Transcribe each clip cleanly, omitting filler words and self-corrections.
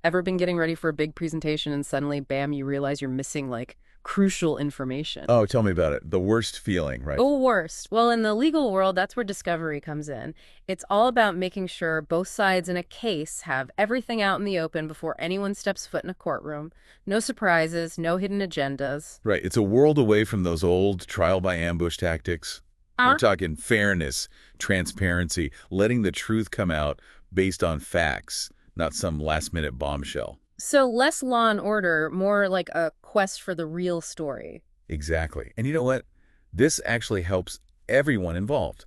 Ever been getting ready for a big presentation and suddenly, bam, you realize you're missing, like, crucial information? Oh, tell me about it. The worst feeling, right? Oh, worst. Well, in the legal world, that's where discovery comes in. It's all about making sure both sides in a case have everything out in the open before anyone steps foot in a courtroom. No surprises, no hidden agendas. Right. It's a world away from those old trial by ambush tactics. We're talking fairness, transparency, letting the truth come out based on facts, not some last-minute bombshell. So less law and order, more like a quest for the real story. Exactly. And you know what? This actually helps everyone involved.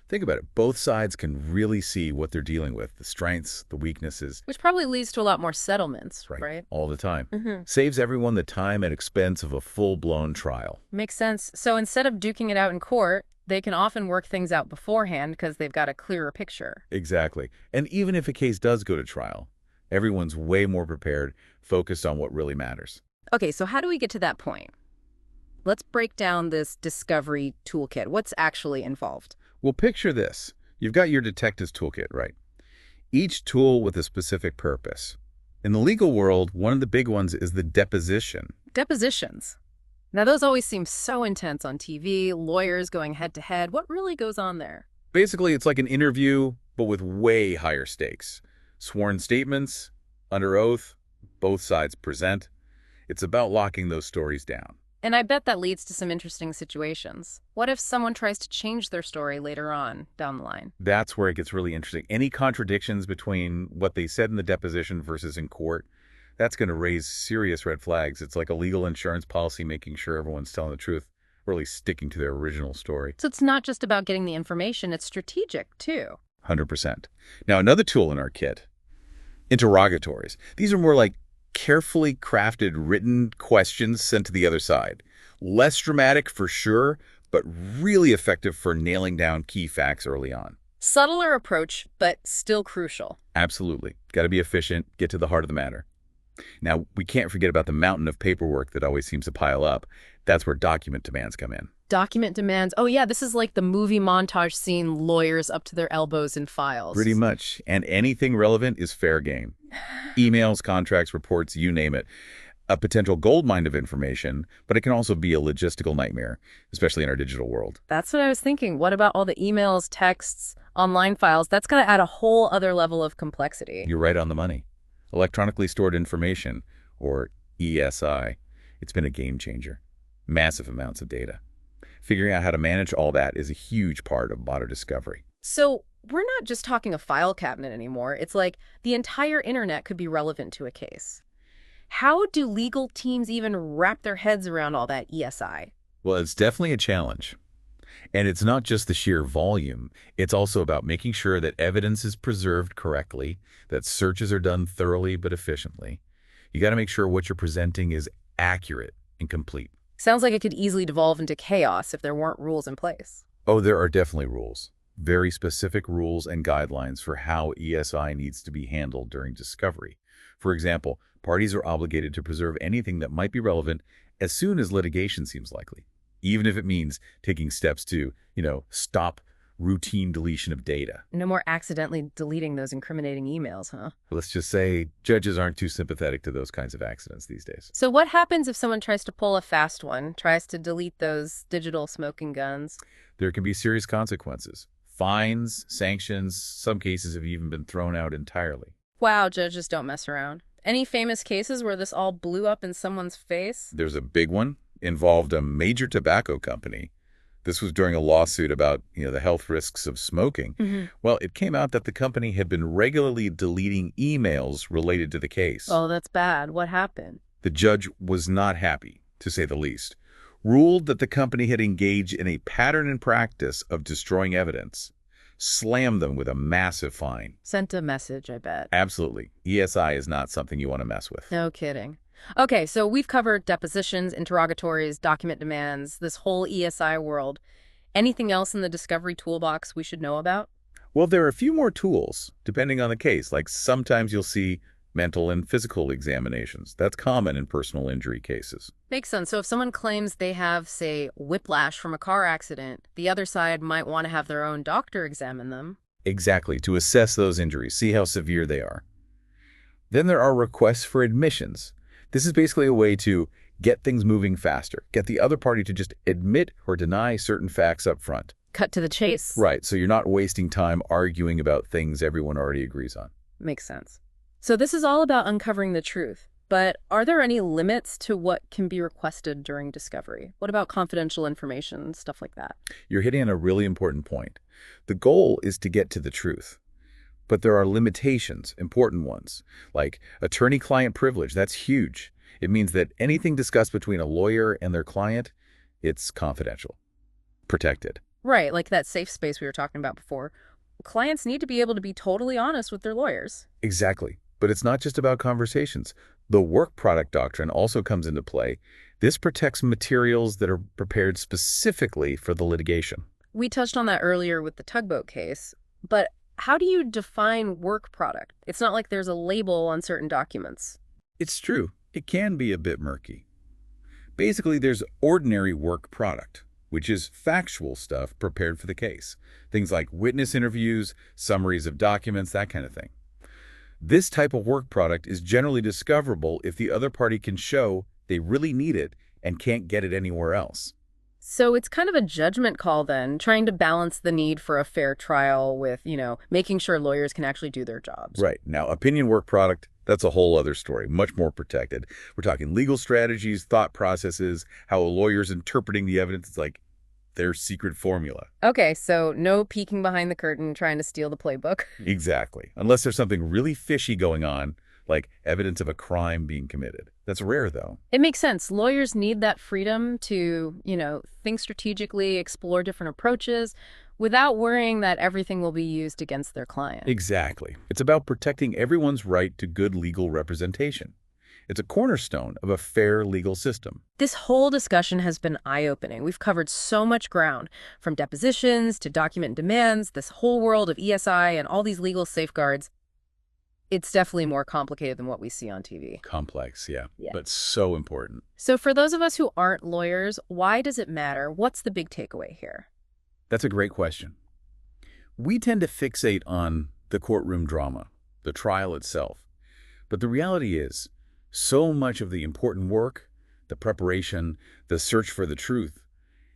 Think about it. Both sides can really see what they're dealing with, the strengths, the weaknesses, Which probably leads to a lot more settlements, right, right? all the time. Mm-hmm. Saves everyone the time and expense of a full-blown trial. Makes sense. So instead of duking it out in court, they can often work things out beforehand because they've got a clearer picture. Exactly. And even if a case does go to trial, everyone's way more prepared, focused on what really matters. Okay, so how do we get to that point? Let's break down this discovery toolkit. What's actually involved? Well, picture this. You've got your detective's toolkit, right? Each tool with a specific purpose. In the legal world, one of the big ones is the deposition. Depositions. Now, those always seem so intense on TV, lawyers going head to head. What really goes on there? Basically, it's like an interview, but with way higher stakes. Sworn statements, under oath, both sides present. It's about locking those stories down. And I bet that leads to some interesting situations. What if someone tries to change their story later on down the line? That's where it gets really interesting. Any contradictions between what they said in the deposition versus in court, that's going to raise serious red flags. It's like a legal insurance policy making sure everyone's telling the truth, really sticking to their original story. So it's not just about getting the information, it's strategic, too. 100%. Now, another tool in our kit, interrogatories. These are more like carefully crafted written questions sent to the other side. Less dramatic for sure, but really effective for nailing down key facts early on. Subtler approach, but still crucial. Absolutely. Got to be efficient, get to the heart of the matter. Now, we can't forget about the mountain of paperwork that always seems to pile up. That's where document demands come in. Document demands. Oh, yeah, this is like the movie montage scene, lawyers up to their elbows in files. Pretty much. And anything relevant is fair game. Emails, contracts, reports, you name it. A potential goldmine of information, but it can also be a logistical nightmare, especially in our digital world. That's what I was thinking. What about all the emails, texts, online files? That's going to add a whole other level of complexity. You're right on the money. Electronically stored information, or ESI, it's been a game changer. Massive amounts of data. Figuring out how to manage all that is a huge part of modern discovery. So we're not just talking a file cabinet anymore. It's like the entire internet could be relevant to a case. How do legal teams even wrap their heads around all that ESI? Well, it's definitely a challenge. And it's not just the sheer volume. It's also about making sure that evidence is preserved correctly, that searches are done thoroughly but efficiently. You got to make sure what you're presenting is accurate and complete. Sounds like it could easily devolve into chaos if there weren't rules in place. Oh, there are definitely rules. Very specific rules and guidelines for how ESI needs to be handled during discovery. For example, parties are obligated to preserve anything that might be relevant as soon as litigation seems likely, even if it means taking steps to, stop routine deletion of data. No more accidentally deleting those incriminating emails, huh? Let's just say judges aren't too sympathetic to those kinds of accidents these days. So what happens if someone tries to pull a fast one, tries to delete those digital smoking guns? There can be serious consequences. Fines, sanctions, some cases have even been thrown out entirely. Wow, judges don't mess around. Any famous cases where this all blew up in someone's face? There's a big one, involved a major tobacco company. This was during a lawsuit about, the health risks of smoking. Mm-hmm. Well, it came out that the company had been regularly deleting emails related to the case. Oh, that's bad. What happened? The judge was not happy, to say the least. Ruled that the company had engaged in a pattern and practice of destroying evidence. Slammed them with a massive fine. Sent a message, I bet. Absolutely. ESI is not something you want to mess with. No kidding. Okay, so we've covered depositions, interrogatories, document demands, this whole ESI world. Anything else in the discovery toolbox we should know about? Well, there are a few more tools, depending on the case. Like sometimes you'll see mental and physical examinations. That's common in personal injury cases. Makes sense. So if someone claims they have, say, whiplash from a car accident, the other side might want to have their own doctor examine them. Exactly, to assess those injuries, see how severe they are. Then there are requests for admissions. This is basically a way to get things moving faster, get the other party to just admit or deny certain facts up front. Cut to the chase. Right, so you're not wasting time arguing about things everyone already agrees on. Makes sense. So this is all about uncovering the truth. But are there any limits to what can be requested during discovery? What about confidential information, stuff like that? You're hitting on a really important point. The goal is to get to the truth. But there are limitations, important ones, like attorney-client privilege. That's huge. It means that anything discussed between a lawyer and their client, it's confidential, protected. Right, like that safe space we were talking about before. Clients need to be able to be totally honest with their lawyers. Exactly. But it's not just about conversations. The work product doctrine also comes into play. This protects materials that are prepared specifically for the litigation. We touched on that earlier with the tugboat case, but how do you define work product? It's not like there's a label on certain documents. It's true. It can be a bit murky. Basically, there's ordinary work product, which is factual stuff prepared for the case. Things like witness interviews, summaries of documents, that kind of thing. This type of work product is generally discoverable if the other party can show they really need it and can't get it anywhere else. So it's kind of a judgment call then, trying to balance the need for a fair trial with, making sure lawyers can actually do their jobs. Right. Now, opinion work product, that's a whole other story, much more protected. We're talking legal strategies, thought processes, how a lawyer's interpreting the evidence. It's like their secret formula. Okay, so no peeking behind the curtain trying to steal the playbook. Exactly. Unless there's something really fishy going on, like evidence of a crime being committed. That's rare, though. It makes sense. Lawyers need that freedom to, think strategically, explore different approaches without worrying that everything will be used against their client. Exactly. It's about protecting everyone's right to good legal representation. It's a cornerstone of a fair legal system. This whole discussion has been eye-opening. We've covered so much ground, from depositions to document demands, this whole world of ESI and all these legal safeguards. It's definitely more complicated than what we see on TV. Complex, yeah, but so important. So for those of us who aren't lawyers, why does it matter? What's the big takeaway here? That's a great question. We tend to fixate on the courtroom drama, the trial itself. But the reality is, so much of the important work, the preparation, the search for the truth,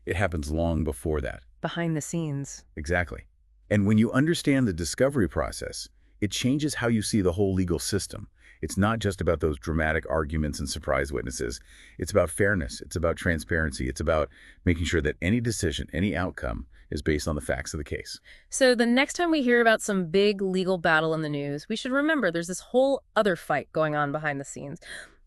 it happens long before that. Behind the scenes. Exactly. And when you understand the discovery process, it changes how you see the whole legal system. It's not just about those dramatic arguments and surprise witnesses. It's about fairness. It's about transparency. It's about making sure that any decision, any outcome, is based on the facts of the case. So the next time we hear about some big legal battle in the news, we should remember there's this whole other fight going on behind the scenes.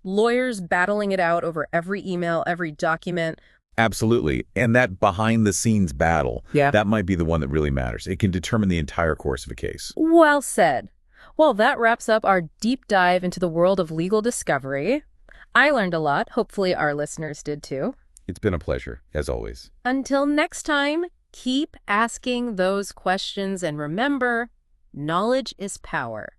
Lawyers battling it out over every email, every document. Absolutely. And that behind-the-scenes battle, that might be the one that really matters. It can determine the entire course of a case. Well said. Well, that wraps up our deep dive into the world of legal discovery. I learned a lot. Hopefully our listeners did too. It's been a pleasure, as always. Until next time, keep asking those questions and remember, knowledge is power.